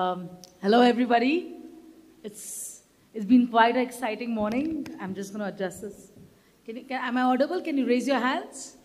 Hello, everybody. It's been quite an exciting morning. I'm just going to adjust this. Am I audible? Can you raise your hands?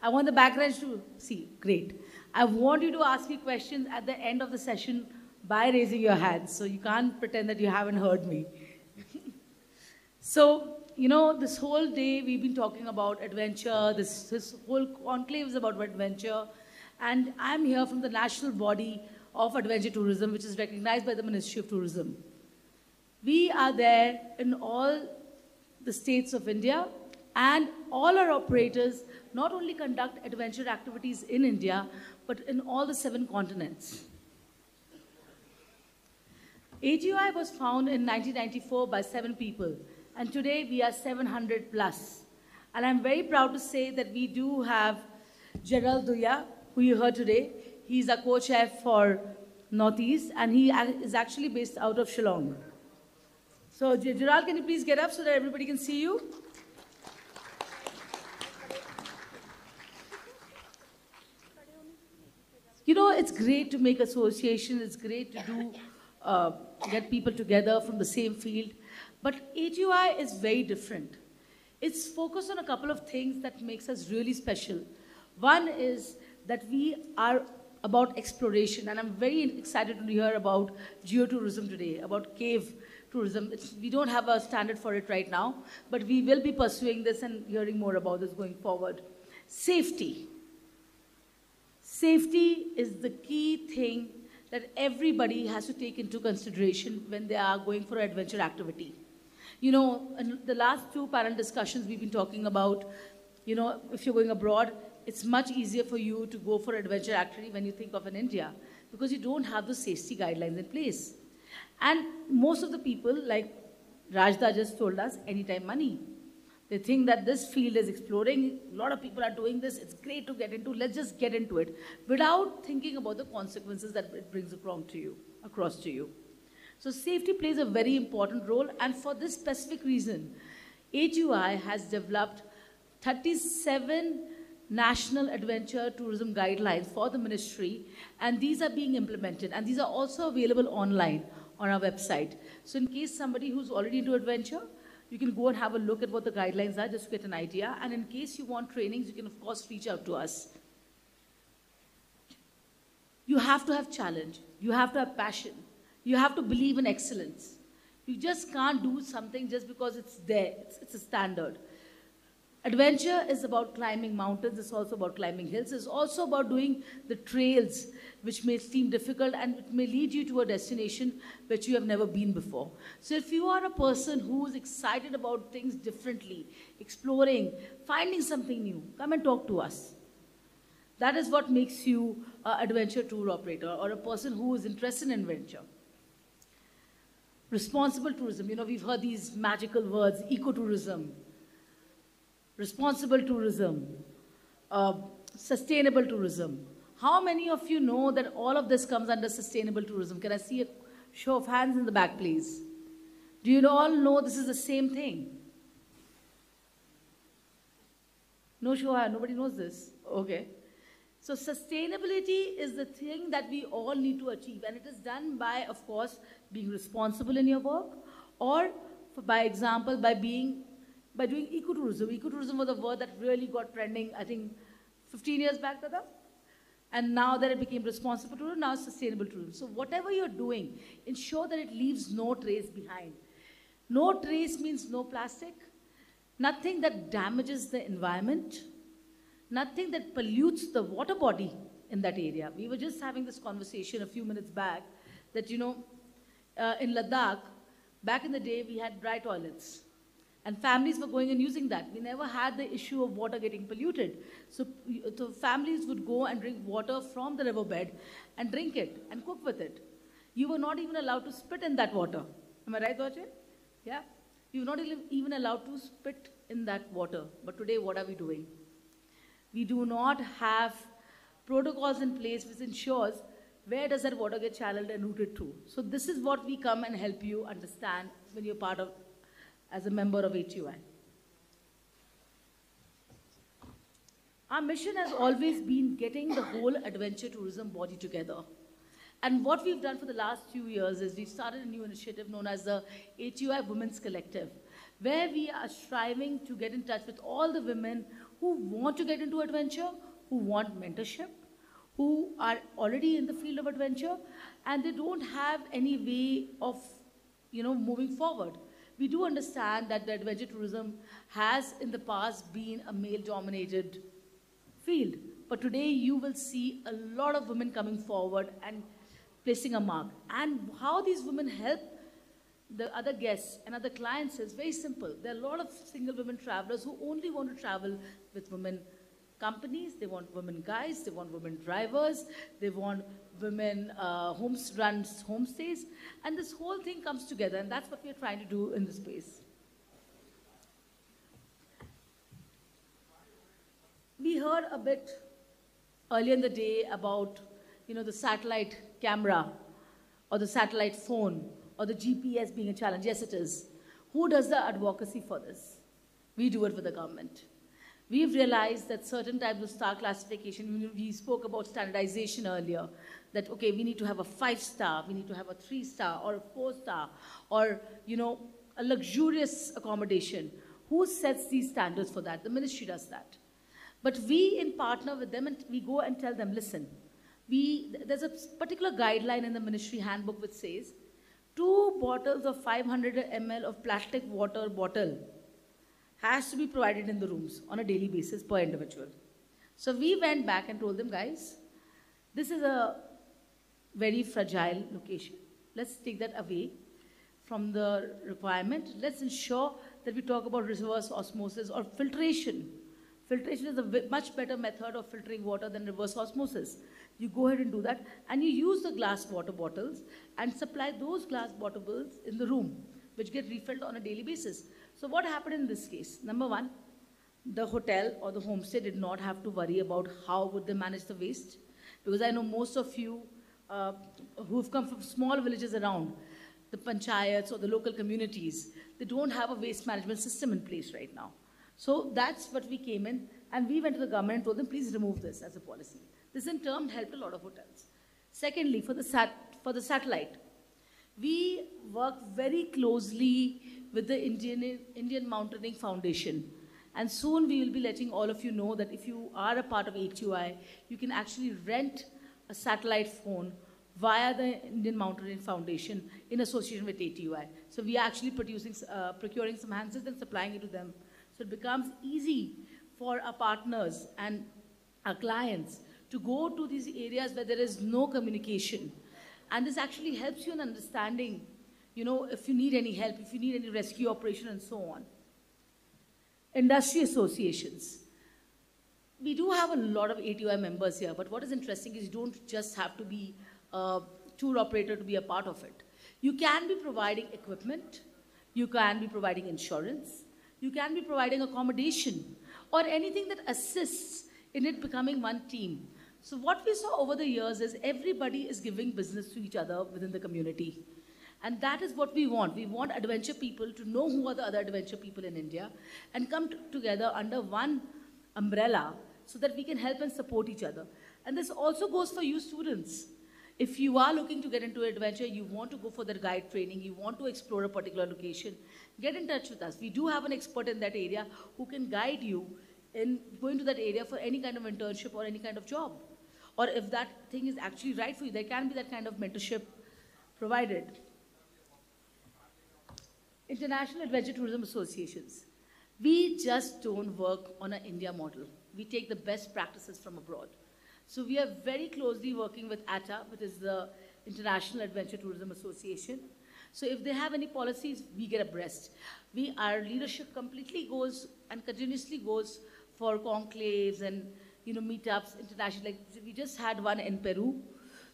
I want the background to see. Great. I want you to ask me questions at the end of the session by raising your hands. So you can't pretend that you haven't heard me. So, this whole day we've been talking about adventure. This whole conclave is about adventure. And I'm here from the national body of adventure tourism, which is recognized by the Ministry of Tourism. We are there in all the states of India, and all our operators not only conduct adventure activities in India, but in all the 7 continents. AGOI was founded in 1994 by 7 people, and today we are 700 plus. And I'm very proud to say that we do have Gerald Duya, who you heard today. He's a co-chair for Northeast, and he is actually based out of Shillong. So, Gerald, can you please get up so that everybody can see you? It's great to make associations. It's great to get people together from the same field. But AGOI is very different. It's focused on a couple of things that makes us really special. One is that we are about exploration, and I'm very excited to hear about geotourism today, about cave tourism. We don't have a standard for it right now, but we will be pursuing this and hearing more about this going forward. Safety. Safety is the key thing that everybody has to take into consideration when they are going for an adventure activity. In the last 2 panel discussions we've been talking about, if you're going abroad, it's much easier for you to go for adventure activity when you think of in India, because you don't have the safety guidelines in place. And most of the people, like Rajda just told us, anytime money. They think that this field is exploring, a lot of people are doing this, it's great to get into, let's just get into it, without thinking about the consequences that it brings across to you. So safety plays a very important role, and for this specific reason, AGOI has developed 37 National Adventure Tourism Guidelines for the ministry, and these are being implemented, and these are also available online on our website. So in case somebody who's already into adventure, you can go and have a look at what the guidelines are just to get an idea, and in case you want trainings, you can of course reach out to us. You have to have challenge, you have to have passion, you have to believe in excellence. You just can't do something just because it's there, it's a standard. Adventure is about climbing mountains, it's also about climbing hills, it's also about doing the trails which may seem difficult and it may lead you to a destination which you have never been before. So if you are a person who is excited about things differently, exploring, finding something new, come and talk to us. That is what makes you an adventure tour operator or a person who is interested in adventure. Responsible tourism, we've heard these magical words, ecotourism, responsible tourism, sustainable tourism. How many of you know that all of this comes under sustainable tourism? Can I see a show of hands in the back, please? Do you all know this is the same thing? No show of hands, nobody knows this. Okay. So sustainability is the thing that we all need to achieve, and it is done by, of course, being responsible in your work, or by example, by doing ecotourism. Ecotourism was a word that really got trending, I think, 15 years back, Dada? And now that it became responsible tourism, now it's sustainable tourism. So whatever you're doing, ensure that it leaves no trace behind. No trace means no plastic, nothing that damages the environment, nothing that pollutes the water body in that area. We were just having this conversation a few minutes back that, in Ladakh, back in the day, we had dry toilets. And families were going and using that. We never had the issue of water getting polluted. So families would go and drink water from the riverbed and drink it and cook with it. You were not even allowed to spit in that water. Am I right, Dojin? Yeah? You were not even allowed to spit in that water. But today, what are we doing? We do not have protocols in place which ensures where does that water get channeled and routed through. So this is what we come and help you understand when you're part of as a member of AGOI. Our mission has always been getting the whole adventure tourism body together. And what we've done for the last few years is we've started a new initiative known as the ATUI Women's Collective, where we are striving to get in touch with all the women who want to get into adventure, who want mentorship, who are already in the field of adventure, and they don't have any way of, moving forward. We do understand that the adventure tourism has in the past been a male-dominated field, but today you will see a lot of women coming forward and placing a mark. And how these women help the other guests and other clients is very simple. There are a lot of single women travelers who only want to travel with women companies, they want women guides, they want women drivers, they want women run homestays, and this whole thing comes together, and that's what we're trying to do in this space. We heard a bit earlier in the day about, the satellite camera or the satellite phone or the GPS being a challenge. Yes, it is. Who does the advocacy for this? We do it with the government. We've realized that certain types of star classification, we spoke about standardization earlier, that, okay, we need to have a 5-star, we need to have a 3-star or a 4-star or, a luxurious accommodation. Who sets these standards for that? The ministry does that. But we partner with them and we go and tell them, listen, there's a particular guideline in the ministry handbook which says 2 bottles of 500 ml of plastic water bottle has to be provided in the rooms on a daily basis per individual. So we went back and told them, guys, this is a very fragile location. Let's take that away from the requirement. Let's ensure that we talk about reverse osmosis or filtration. Filtration is a much better method of filtering water than reverse osmosis. You go ahead and do that, and you use the glass water bottles and supply those glass bottles in the room, which get refilled on a daily basis. So what happened in this case? Number one, the hotel or the homestay did not have to worry about how would they manage the waste, because I know most of you who've come from small villages around, the panchayats or the local communities, they don't have a waste management system in place right now. So that's what we came in, and we went to the government and told them, please remove this as a policy. This in turn helped a lot of hotels. Secondly, for the satellite, we work very closely with the Indian Mountaineering Foundation. And soon we will be letting all of you know that if you are a part of ATUI, you can actually rent a satellite phone via the Indian Mountaineering Foundation in association with ATUI. So we are actually procuring some handsets and supplying it to them. So it becomes easy for our partners and our clients to go to these areas where there is no communication. And this actually helps you in understanding, if you need any help, if you need any rescue operation and so on. Industry associations. We do have a lot of ATUI members here, but what is interesting is you don't just have to be a tour operator to be a part of it. You can be providing equipment, you can be providing insurance, you can be providing accommodation, or anything that assists in it becoming one team. So what we saw over the years is everybody is giving business to each other within the community. And that is what we want. We want adventure people to know who are the other adventure people in India and come together under one umbrella so that we can help and support each other. And this also goes for you students. If you are looking to get into adventure, you want to go for their guide training, you want to explore a particular location, get in touch with us. We do have an expert in that area who can guide you in going to that area for any kind of internship or any kind of job. Or if that thing is actually right for you, there can be that kind of mentorship provided. International Adventure Tourism Associations. We just don't work on an India model. We take the best practices from abroad. So we are very closely working with ATA, which is the International Adventure Tourism Association. So if they have any policies, we get abreast. Our leadership completely goes and continuously goes for conclaves and meetups internationally. Like we just had one in Peru,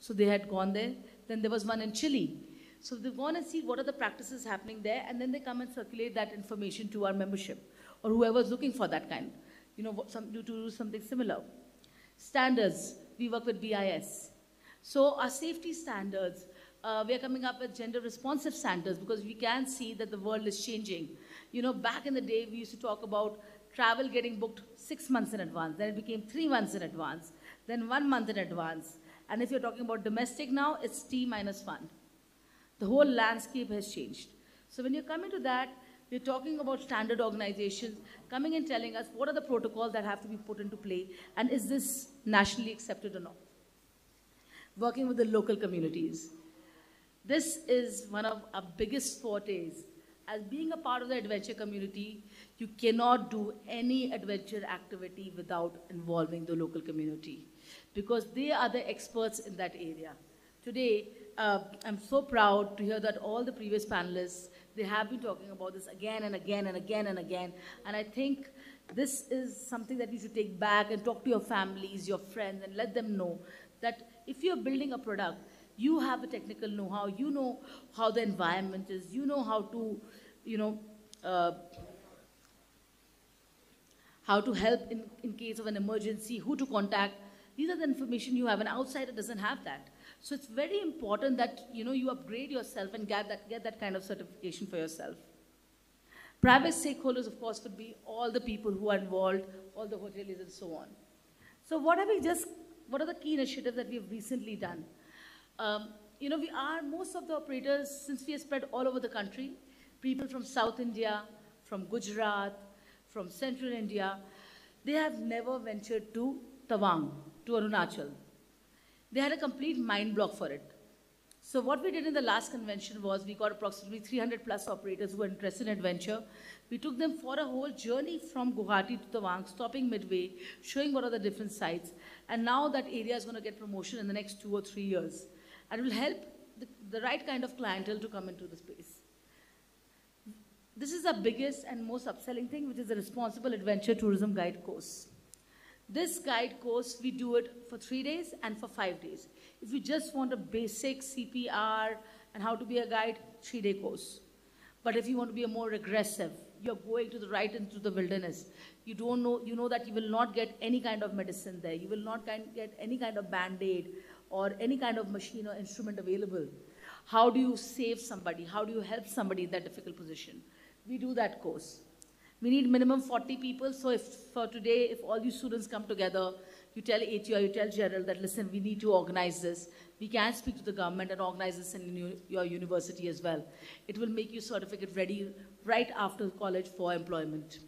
so they had gone there. Then there was one in Chile. So they've gone and see what are the practices happening there, and then they come and circulate that information to our membership or whoever's looking for that kind, to do something similar. Standards, we work with BIS. So our safety standards, we are coming up with gender responsive standards because we can see that the world is changing. Back in the day, we used to talk about travel getting booked 6 months in advance, then it became 3 months in advance, then 1 month in advance. And if you're talking about domestic now, it's T minus 1. The whole landscape has changed. So when you're coming to that, we're talking about standard organizations coming and telling us what are the protocols that have to be put into play, and is this nationally accepted or not. Working with the local communities. This is one of our biggest fortes. As being a part of the adventure community, you cannot do any adventure activity without involving the local community, because they are the experts in that area. Today, I'm so proud to hear that all the previous panelists, they have been talking about this again and again and again and again. And I think this is something that you should take back and talk to your families, your friends, and let them know that if you're building a product, you have the technical know-how, you know how the environment is, you know how to, how to help in case of an emergency, who to contact. These are the information you have. An outsider doesn't have that. So it's very important that you upgrade yourself and get that kind of certification for yourself. Private stakeholders, of course, would be all the people who are involved, all the hoteliers and so on. So what are the key initiatives that we have recently done? Most of the operators, since we are spread all over the country, people from South India, from Gujarat, from Central India, they have never ventured to Tawang, to Arunachal. They had a complete mind block for it. So what we did in the last convention was we got approximately 300 plus operators who were interested in adventure. We took them for a whole journey from Guwahati to Tawang, stopping midway, showing what are the different sites. And now that area is going to get promotion in the next 2 or 3 years. And it will help the right kind of clientele to come into the space. This is our biggest and most upselling thing, which is the Responsible Adventure Tourism Guide course. This guide course, we do it for 3 days and for 5 days. If you just want a basic CPR and how to be a guide, 3-day course. But if you want to be a more aggressive, you're going to the right into the wilderness. You know that you will not get any kind of medicine there. You will not get any kind of band-aid or any kind of machine or instrument available. How do you save somebody? How do you help somebody in that difficult position? We do that course. We need minimum 40 people, so if for today, if all you students come together, you tell ATR, you tell Gerald that, listen, we need to organize this. We can speak to the government and organize this in your university as well. It will make you certificate ready right after college for employment.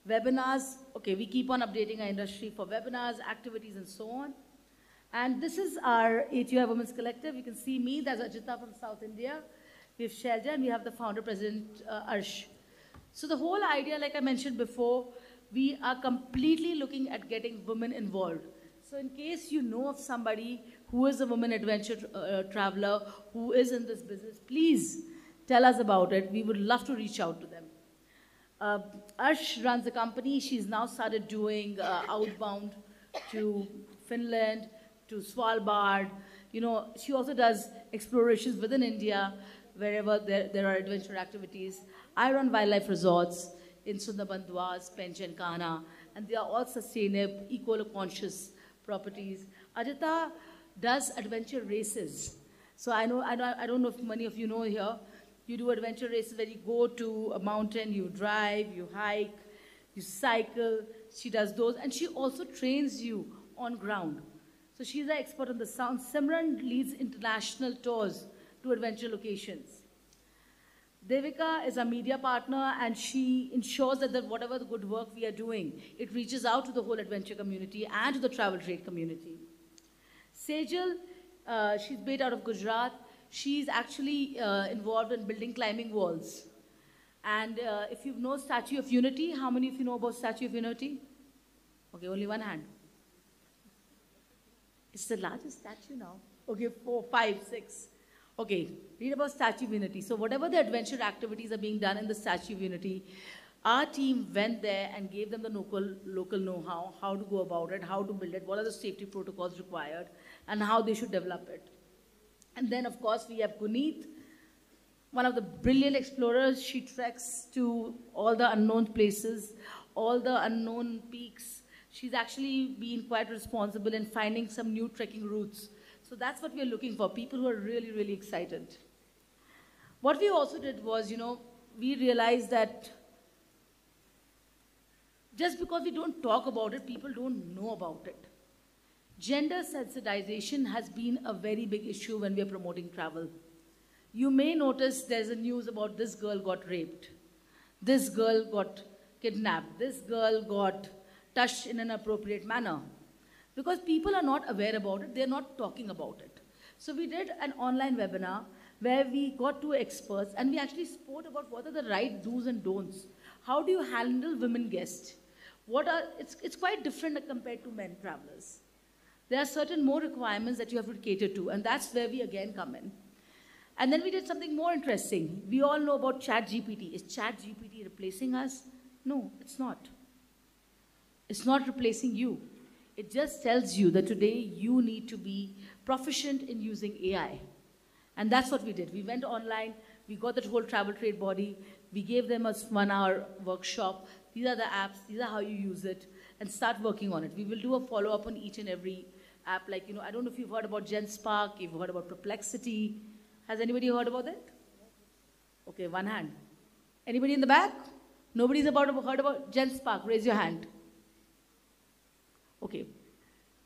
Webinars, okay, we keep on updating our industry for webinars, activities, and so on. And this is our ATR Women's Collective. You can see me, that's Ajita from South India. We have Shelja, and we have the founder, President Arsh. So the whole idea, like I mentioned before, we are completely looking at getting women involved. So in case you know of somebody who is a woman adventure traveler, who is in this business, please tell us about it. We would love to reach out to them. Arsh runs a company. She's now started doing outbound to Finland, to Svalbard. She also does explorations within India, wherever there are adventure activities. I run wildlife resorts in Sundarban, Dwas, Pench, and Kahana, and they are all sustainable, eco-conscious properties. Ajita does adventure races. So I don't know if many of you know here, you do adventure races where you go to a mountain, you drive, you hike, you cycle. She does those, and she also trains you on ground. So she's an expert on the sound. Simran leads international tours to adventure locations. Devika is a media partner, and she ensures that whatever the good work we are doing, it reaches out to the whole adventure community and to the travel trade community. Sejal, she's based out of Gujarat. She's actually involved in building climbing walls. And if you know Statue of Unity, how many of you know about Statue of Unity? Okay, only one hand. It's the largest statue now. Okay, 4, 5, 6. Okay, read about Statue of Unity. So whatever the adventure activities are being done in the Statue of Unity, our team went there and gave them the local know-how, how to go about it, how to build it, what are the safety protocols required, and how they should develop it. And then, of course, we have Guneet, one of the brilliant explorers. She treks to all the unknown places, all the unknown peaks. She's actually been quite responsible in finding some new trekking routes. So that's what we're looking for, people who are really, really excited. What we also did was, we realized that just because we don't talk about it, people don't know about it. Gender sensitization has been a very big issue when we are promoting travel. You may notice there's a news about this girl got raped, this girl got kidnapped, this girl got touched in an appropriate manner. Because people are not aware about it, they're not talking about it. So we did an online webinar where we got two experts and we actually spoke about what are the right do's and don'ts. How do you handle women guests? It's quite different compared to men travelers. There are certain more requirements that you have to cater to, and that's where we again come in. And then we did something more interesting. We all know about ChatGPT. Is ChatGPT replacing us? No, it's not. It's not replacing you. It just tells you that today you need to be proficient in using AI. And that's what we did. We went online, we got the whole travel trade body, we gave them a 1-hour workshop. These are the apps, these are how you use it, and start working on it. We will do a follow-up on each and every app. Like, I don't know if you've heard about GenSpark, you've heard about Perplexity. Has anybody heard about that? Okay, one hand. Anybody in the back? Nobody's heard about GenSpark, raise your hand. Okay.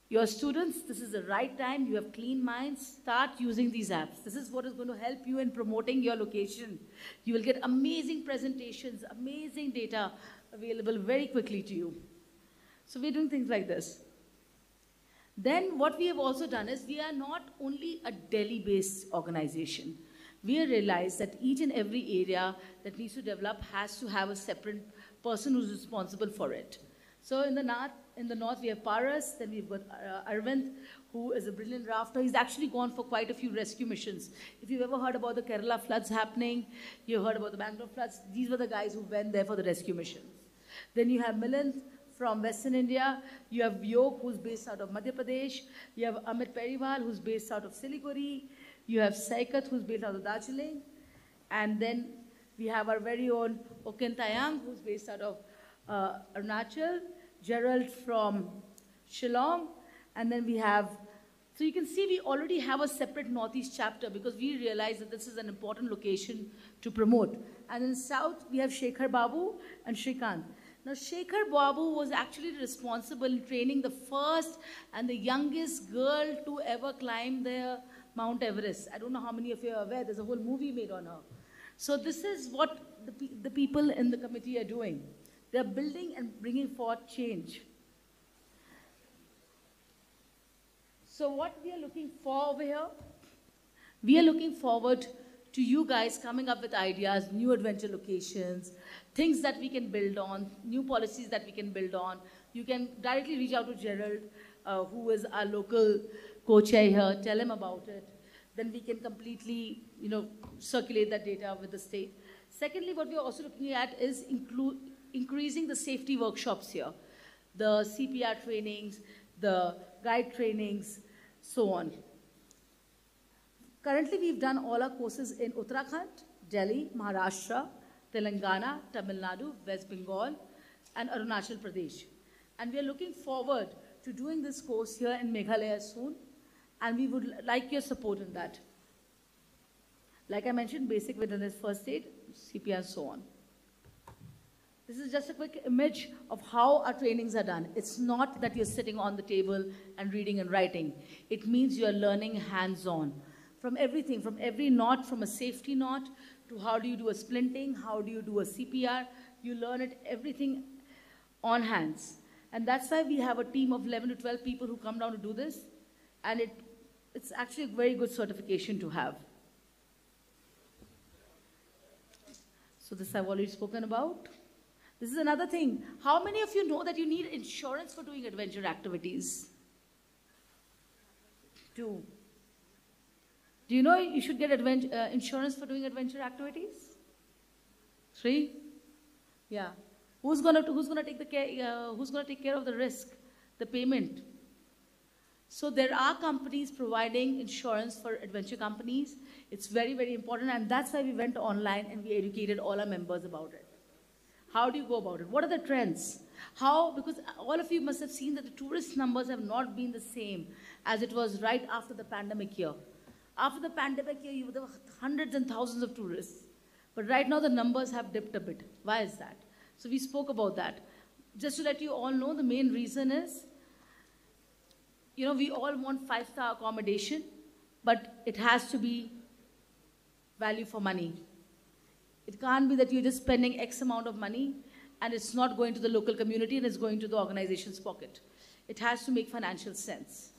Your students, this is the right time, you have clean minds, start using these apps. This is what is going to help you in promoting your location. You will get amazing presentations, amazing data available very quickly to you. So we're doing things like this. Then what we have also done is we are not only a Delhi-based organization. We have realized that each and every area that needs to develop has to have a separate person who's responsible for it. So in the north we have Paras, then we've got Arvind, who is a brilliant rafter. He's actually gone for quite a few rescue missions. If you've ever heard about the Kerala floods happening, you've heard about the Bangalore floods, these were the guys who went there for the rescue missions. Then you have Milind from Western India, you have Yog, who's based out of Madhya Pradesh, you have Amit Periwal, who's based out of Siliguri, you have Saikat, who's based out of Darjeeling, and then we have our very own Okintayang, who's based out of Arunachal, Gerald from Shillong, and then we have, so you can see we already have a separate Northeast chapter because we realize that this is an important location to promote. And in South, we have Shekhar Babu and Shrikant. Now, Shekhar Babu was actually responsible in training the first and the youngest girl to ever climb the Mount Everest. I don't know how many of you are aware, there's a whole movie made on her. So this is what the people in the committee are doing. They're building and bringing forth change. So what we are looking for over here, we are looking forward to you guys coming up with ideas, new adventure locations, things that we can build on, new policies that we can build on. You can directly reach out to Gerald, who is our local co-chair here, tell him about it. Then we can completely, circulate that data with the state. Secondly, what we're also looking at is increasing the safety workshops here, the CPR trainings, the guide trainings, so on. Currently, we've done all our courses in Uttarakhand, Delhi, Maharashtra, Telangana, Tamil Nadu, West Bengal, and Arunachal Pradesh. And we are looking forward to doing this course here in Meghalaya soon, and we would like your support in that. Like I mentioned, basic witness first aid, CPR, and so on. This is just a quick image of how our trainings are done. It's not that you're sitting on the table and reading and writing. It means you're learning hands-on. From everything, from every knot, from a safety knot, to how do you do a splinting, how do you do a CPR, you learn it, everything on hands. And that's why we have a team of 11 to 12 people who come down to do this. And it's actually a very good certification to have. So this I've already spoken about. This is another thing. How many of you know that you need insurance for doing adventure activities? 2. Do you know you should get insurance for doing adventure activities? 3. Yeah. Who's gonna take the care? Who's gonna take care of the risk, the payment? So there are companies providing insurance for adventure companies. It's very, very important, and that's why we went online and we educated all our members about it. How do you go about it? What are the trends? Because all of you must have seen that the tourist numbers have not been the same as it was right after the pandemic year. After the pandemic year, there were hundreds and thousands of tourists. But right now, the numbers have dipped a bit. Why is that? So we spoke about that. Just to let you all know, the main reason is we all want 5-star accommodation, but it has to be value for money. It can't be that you're just spending X amount of money and it's not going to the local community and it's going to the organization's pocket. It has to make financial sense.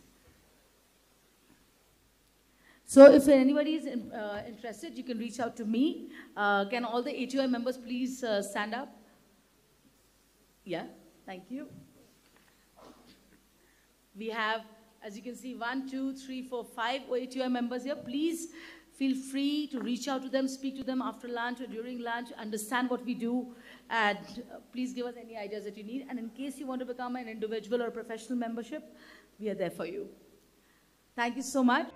So if anybody is interested, you can reach out to me. Can all the HUI members please stand up? Yeah, thank you. We have, as you can see, 1, 2, 3, 4, 5 HUI members here. Please feel free to reach out to them, speak to them after lunch or during lunch, understand what we do, and please give us any ideas that you need. And in case you want to become an individual or professional membership, we are there for you. Thank you so much.